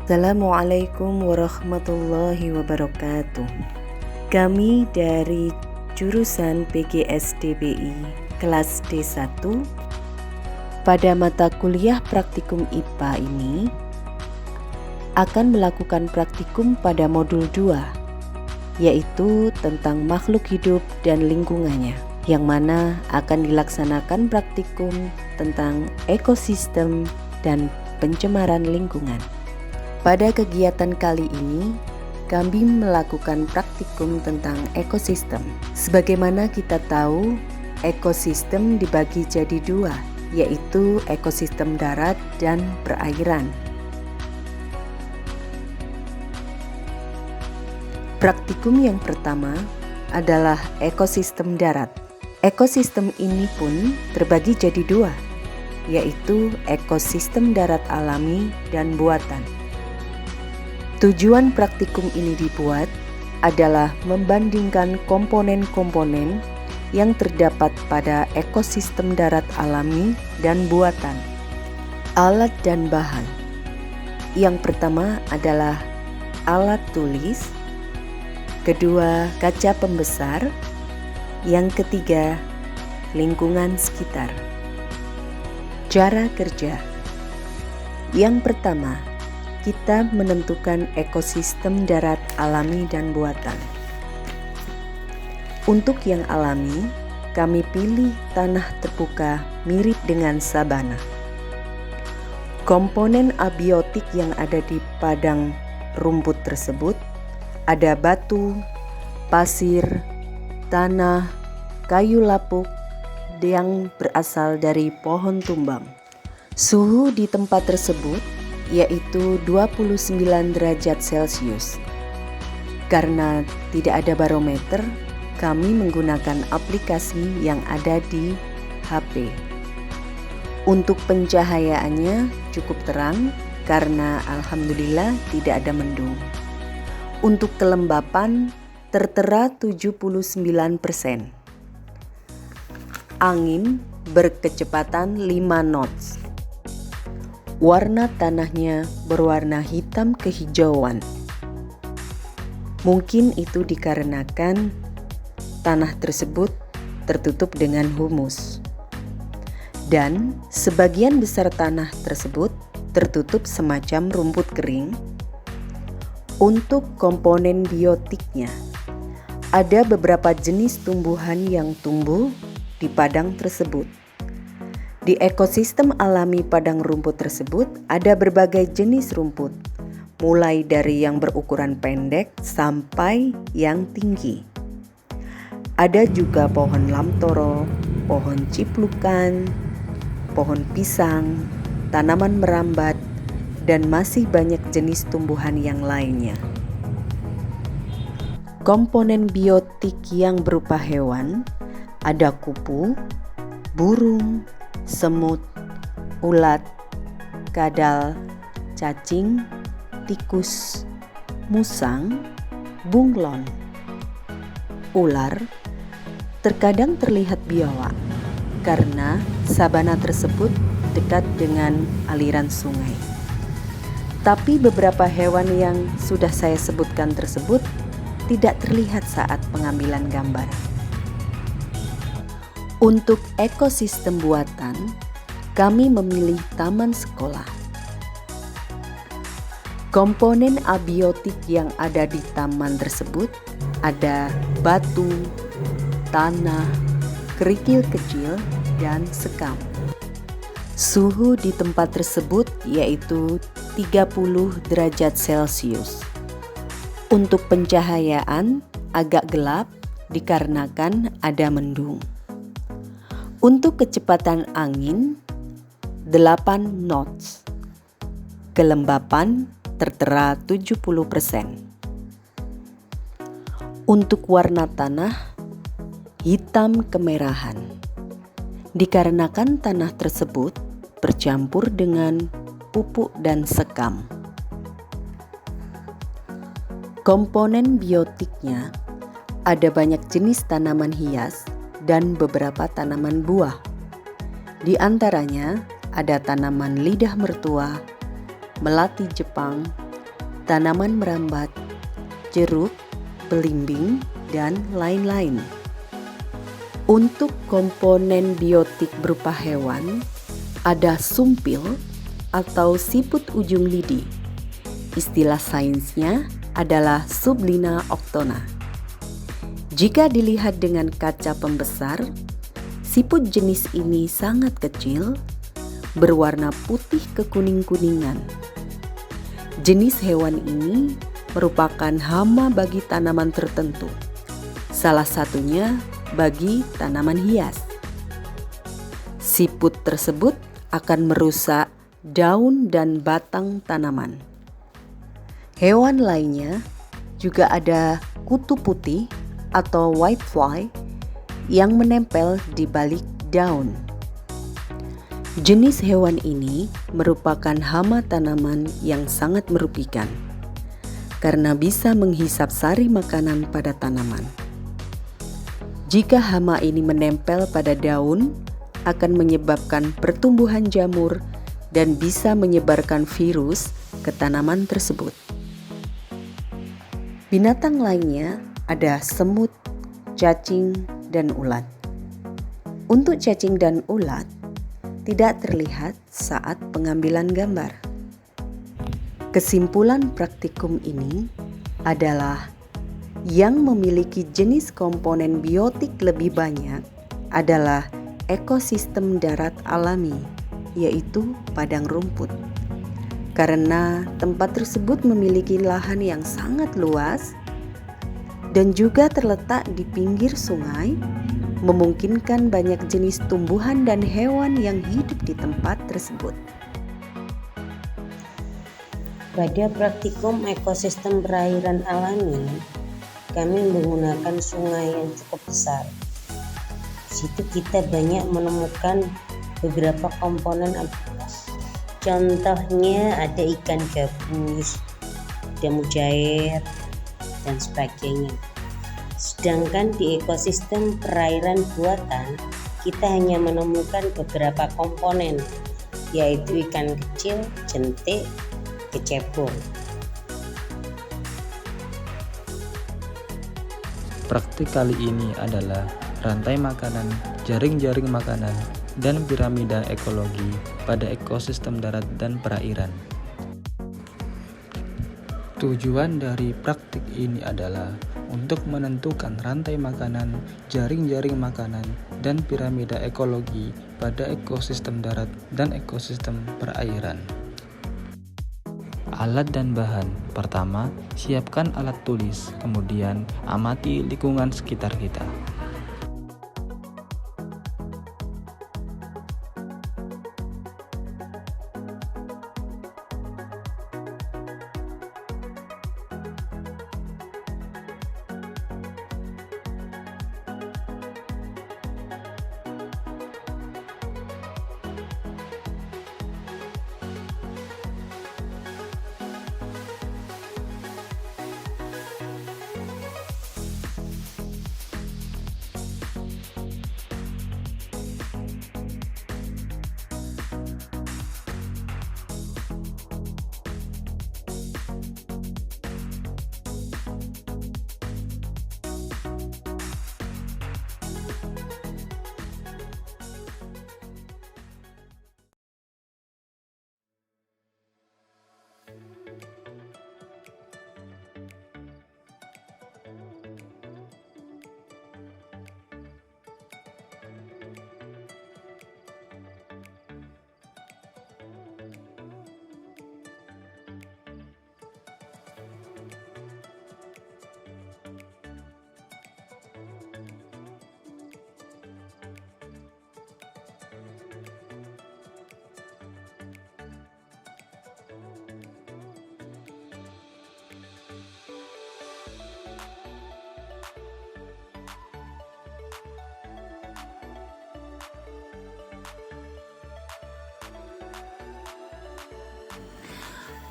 Assalamualaikum warahmatullahi wabarakatuh. Kami dari jurusan PGSDBI kelas D1 pada mata kuliah praktikum IPA ini akan melakukan praktikum pada modul 2, yaitu tentang makhluk hidup dan lingkungannya, yang mana akan dilaksanakan praktikum tentang ekosistem dan pencemaran lingkungan. Pada kegiatan kali ini, kami melakukan praktikum tentang ekosistem. Sebagaimana kita tahu, ekosistem dibagi jadi 2, yaitu ekosistem darat dan perairan. Praktikum yang pertama adalah ekosistem darat. Ekosistem ini pun terbagi jadi 2, yaitu ekosistem darat alami dan buatan. Tujuan praktikum ini dibuat adalah membandingkan komponen-komponen yang terdapat pada ekosistem darat alami dan buatan. Alat dan bahan. Yang pertama adalah alat tulis, kedua kaca pembesar, yang ketiga lingkungan sekitar. Cara kerja. Yang pertama, kita menentukan ekosistem darat alami dan buatan. Untuk yang alami, kami pilih tanah terbuka mirip dengan sabana. Komponen abiotik yang ada di padang rumput tersebut ada batu, pasir, tanah, kayu lapuk yang berasal dari pohon tumbang. Suhu di tempat tersebut yaitu 29 derajat Celcius. Karena tidak ada barometer, kami menggunakan aplikasi yang ada di HP. Untuk pencahayaannya cukup terang karena alhamdulillah tidak ada mendung. Untuk kelembapan tertera 79%. Angin berkecepatan 5 knots. Warna tanahnya berwarna hitam kehijauan. Mungkin itu dikarenakan tanah tersebut tertutup dengan humus. Dan sebagian besar tanah tersebut tertutup semacam rumput kering. Untuk komponen biotiknya, ada beberapa jenis tumbuhan yang tumbuh di padang tersebut. Di ekosistem alami padang rumput tersebut ada berbagai jenis rumput, mulai dari yang berukuran pendek sampai yang tinggi. Ada juga pohon lamtoro, pohon ciplukan, pohon pisang, tanaman merambat, dan masih banyak jenis tumbuhan yang lainnya. Komponen biotik yang berupa hewan ada kupu, burung, semut, ulat, kadal, cacing, tikus, musang, bunglon, ular. Terkadang terlihat biawak karena sabana tersebut dekat dengan aliran sungai. Tapi beberapa hewan yang sudah saya sebutkan tersebut tidak terlihat saat pengambilan gambar. Untuk ekosistem buatan, kami memilih taman sekolah. Komponen abiotik yang ada di taman tersebut ada batu, tanah, kerikil kecil, dan sekam. Suhu di tempat tersebut yaitu 30 derajat Celcius. Untuk pencahayaan agak gelap dikarenakan ada mendung. Untuk kecepatan angin 8 knots. Kelembapan tertera 70%. Untuk warna tanah hitam kemerahan. Dikarenakan tanah tersebut bercampur dengan pupuk dan sekam. Komponen biotiknya ada banyak jenis tanaman hias dan beberapa tanaman buah. Di antaranya ada tanaman lidah mertua, melati Jepang, tanaman merambat, jeruk, belimbing, dan lain-lain. Untuk komponen biotik berupa hewan, ada sumpil atau siput ujung lidi. Istilah sainsnya adalah Sublina octona. Jika dilihat dengan kaca pembesar, siput jenis ini sangat kecil, berwarna putih kekuning-kuningan. Jenis hewan ini merupakan hama bagi tanaman tertentu, salah satunya bagi tanaman hias. Siput tersebut akan merusak daun dan batang tanaman. Hewan lainnya juga ada kutu putih atau whitefly yang menempel di balik daun. Jenis hewan ini merupakan hama tanaman yang sangat merugikan karena bisa menghisap sari makanan pada tanaman. Jika hama ini menempel pada daun, akan menyebabkan pertumbuhan jamur dan bisa menyebarkan virus ke tanaman tersebut. Binatang lainnya ada semut, cacing, dan ulat. Untuk cacing dan ulat, tidak terlihat saat pengambilan gambar. Kesimpulan praktikum ini adalah yang memiliki jenis komponen biotik lebih banyak adalah ekosistem darat alami, yaitu padang rumput. Karena tempat tersebut memiliki lahan yang sangat luas dan juga terletak di pinggir sungai, memungkinkan banyak jenis tumbuhan dan hewan yang hidup di tempat tersebut. Pada praktikum ekosistem perairan alami, kami menggunakan sungai yang cukup besar. Di situ kita banyak menemukan beberapa komponen. Contohnya ada ikan gabus, ada mujair, dan sebagainya. Sedangkan di ekosistem perairan buatan, kita hanya menemukan beberapa komponen, yaitu ikan kecil, jentik, kecebong. Praktik kali ini adalah rantai makanan, jaring-jaring makanan, dan piramida ekologi pada ekosistem darat dan perairan. Tujuan dari praktik ini adalah untuk menentukan rantai makanan, jaring-jaring makanan, dan piramida ekologi pada ekosistem darat dan ekosistem perairan. Alat dan bahan. Pertama, siapkan alat tulis, kemudian amati lingkungan sekitar kita.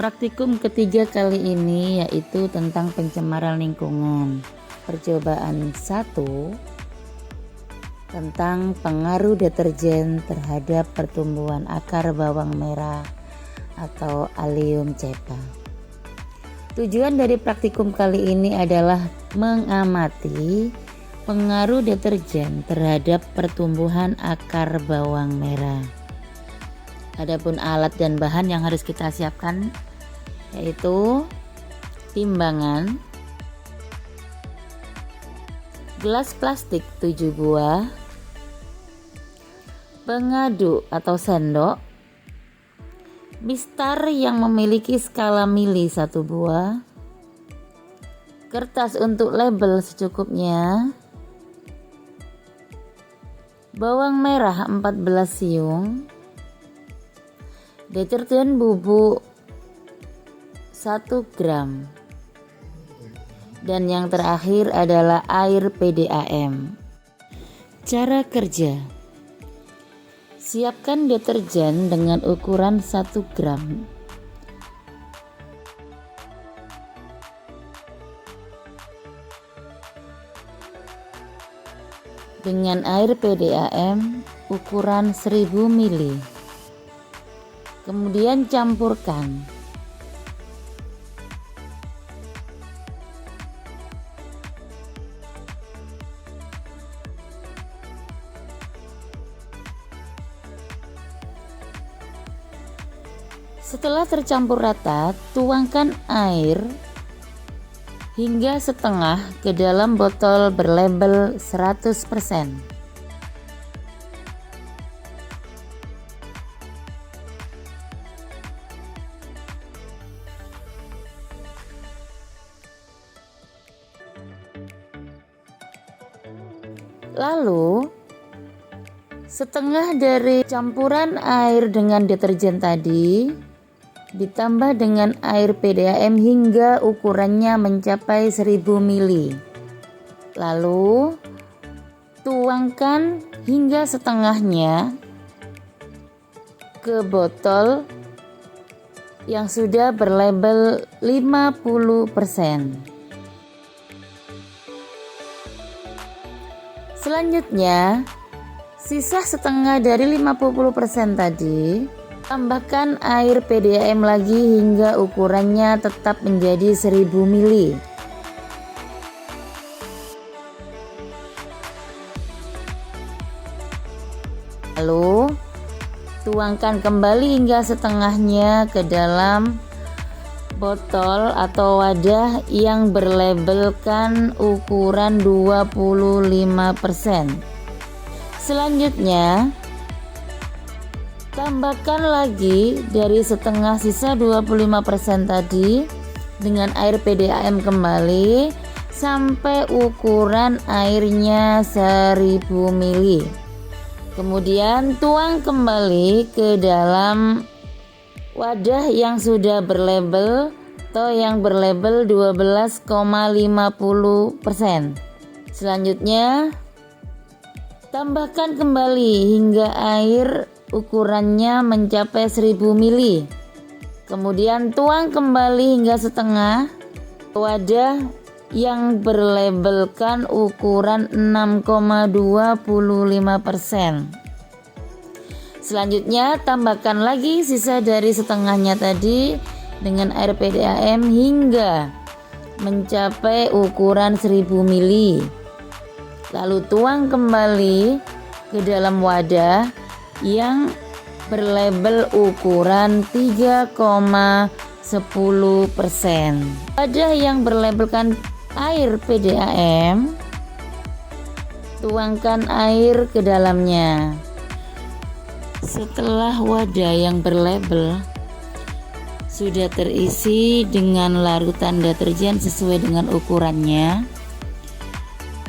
Praktikum ketiga kali ini yaitu tentang pencemaran lingkungan. Percobaan 1 tentang pengaruh deterjen terhadap pertumbuhan akar bawang merah atau Allium cepa. Tujuan dari praktikum kali ini adalah mengamati pengaruh deterjen terhadap pertumbuhan akar bawang merah. Adapun alat dan bahan yang harus kita siapkan yaitu timbangan, gelas plastik 7 buah, pengaduk atau sendok, mistar yang memiliki skala mili 1 buah, kertas untuk label secukupnya, bawang merah 14 siung, deterjen bubuk 1 gram, dan yang terakhir adalah air PDAM. Cara kerja: siapkan deterjen dengan ukuran 1 gram. Dengan air PDAM ukuran 1000 ml. Kemudian campurkan. Setelah tercampur rata, tuangkan air hingga setengah ke dalam botol berlabel 100%. Lalu, setengah dari campuran air dengan deterjen tadi ditambah dengan air PDAM hingga ukurannya mencapai 1000 ml. Lalu tuangkan hingga setengahnya ke botol yang sudah berlabel 50%. Selanjutnya, sisa setengah dari 50% tadi, tambahkan air PDAM lagi hingga ukurannya tetap menjadi 1000 ml. Lalu, tuangkan kembali hingga setengahnya ke dalam botol atau wadah yang berlabelkan ukuran 25%. Selanjutnya, tambahkan lagi dari setengah sisa 25% tadi dengan air PDAM kembali sampai ukuran airnya 1000 ml. Kemudian tuang kembali ke dalam wadah yang sudah berlabel atau yang berlabel 12,50%. Selanjutnya, tambahkan kembali hingga air ukurannya mencapai 1000 ml. Kemudian tuang kembali hingga setengah wadah yang berlabelkan ukuran 6,25%. Selanjutnya tambahkan lagi sisa dari setengahnya tadi dengan air PDAM hingga mencapai ukuran 1000 ml. Lalu tuang kembali ke dalam wadah yang berlabel ukuran 3,10%. Wadah yang berlabelkan air PDAM, tuangkan air ke dalamnya. Setelah wadah yang berlabel sudah terisi dengan larutan deterjen sesuai dengan ukurannya,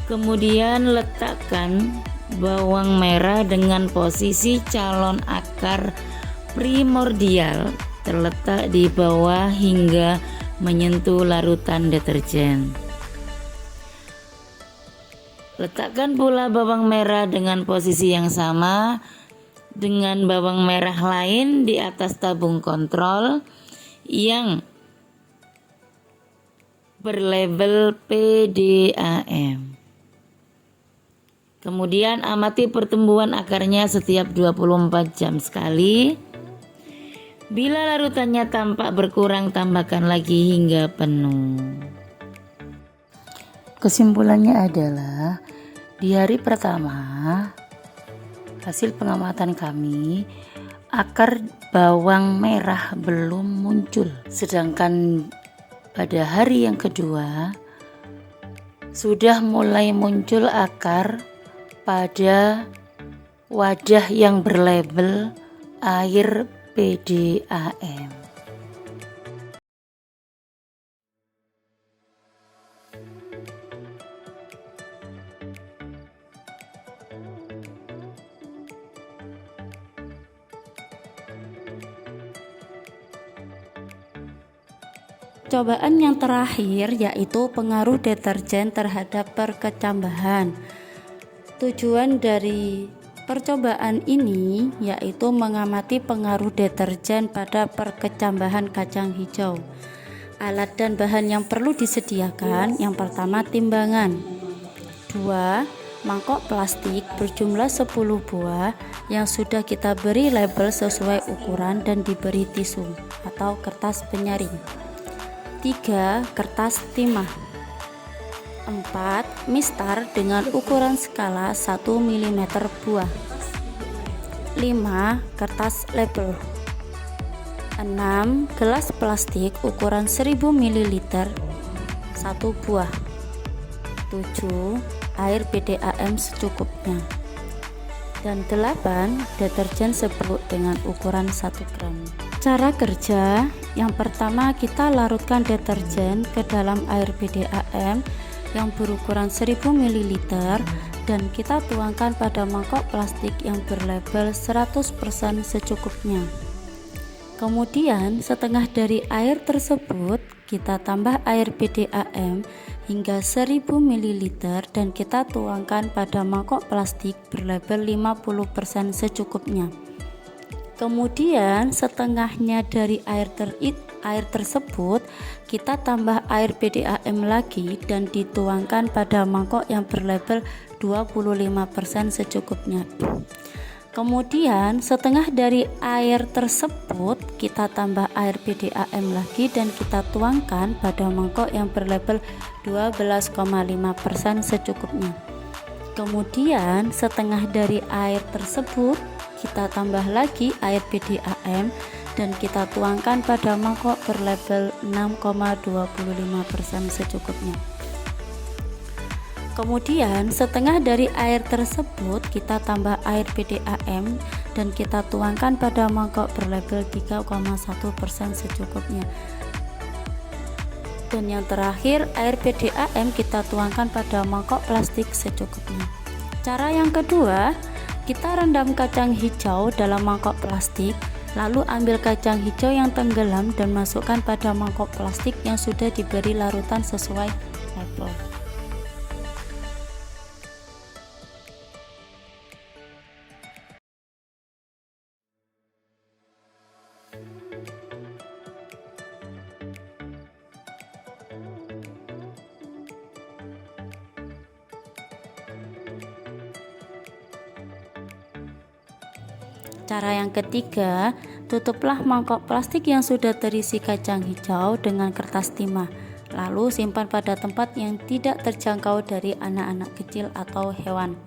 kemudian letakkan bawang merah dengan posisi calon akar primordial terletak di bawah hingga menyentuh larutan deterjen. Letakkan pula bawang merah dengan posisi yang sama dengan bawang merah lain di atas tabung kontrol yang berlabel PDAM. Kemudian amati pertumbuhan akarnya setiap 24 jam sekali. Bila larutannya tampak berkurang, tambahkan lagi hingga penuh. Kesimpulannya adalah di hari pertama hasil pengamatan kami, akar bawang merah belum muncul. Sedangkan pada hari yang kedua sudah mulai muncul akar pada wadah yang berlabel air PDAM. Cobaan yang terakhir yaitu pengaruh deterjen terhadap perkecambahan. Tujuan dari percobaan ini yaitu mengamati pengaruh deterjen pada perkecambahan kacang hijau. Alat dan bahan yang perlu disediakan, yang pertama timbangan. 2. Mangkok plastik berjumlah 10 buah yang sudah kita beri label sesuai ukuran dan diberi tisu atau kertas penyaring. 3. Kertas timah. 4. Mistar dengan ukuran skala 1 mm buah. 5. Kertas label. 6. Gelas plastik ukuran 1000 ml 1 buah. 7. Air PDAM secukupnya. Dan 8. Deterjen serbuk dengan ukuran 1 gram. Cara kerja, yang pertama kita larutkan deterjen ke dalam air PDAM yang berukuran 1000 ml dan kita tuangkan pada mangkok plastik yang berlabel 100% secukupnya. Kemudian setengah dari air tersebut kita tambah air PDAM hingga 1000 ml dan kita tuangkan pada mangkok plastik berlabel 50% secukupnya. Kemudian setengahnya dari air tersebut kita tambah air PDAM lagi dan dituangkan pada mangkok yang berlabel 25% secukupnya. Kemudian setengah dari air tersebut kita tambah air PDAM lagi dan kita tuangkan pada mangkok yang berlabel 12,5% secukupnya. Kemudian setengah dari air tersebut kita tambah lagi air PDAM dan kita tuangkan pada mangkok berlabel 6,25% secukupnya. Kemudian setengah dari air tersebut kita tambah air PDAM dan kita tuangkan pada mangkok berlabel 3,1% secukupnya. Dan yang terakhir, air PDAM kita tuangkan pada mangkok plastik secukupnya. Cara yang kedua, kita rendam kacang hijau dalam mangkok plastik, lalu ambil kacang hijau yang tenggelam dan masukkan pada mangkok plastik yang sudah diberi larutan sesuai label. Cara yang ketiga, tutuplah mangkok plastik yang sudah terisi kacang hijau dengan kertas timah, lalu simpan pada tempat yang tidak terjangkau dari anak-anak kecil atau hewan.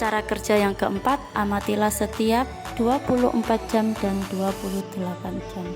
Cara kerja yang keempat, amatilah setiap 24 jam dan 28 jam.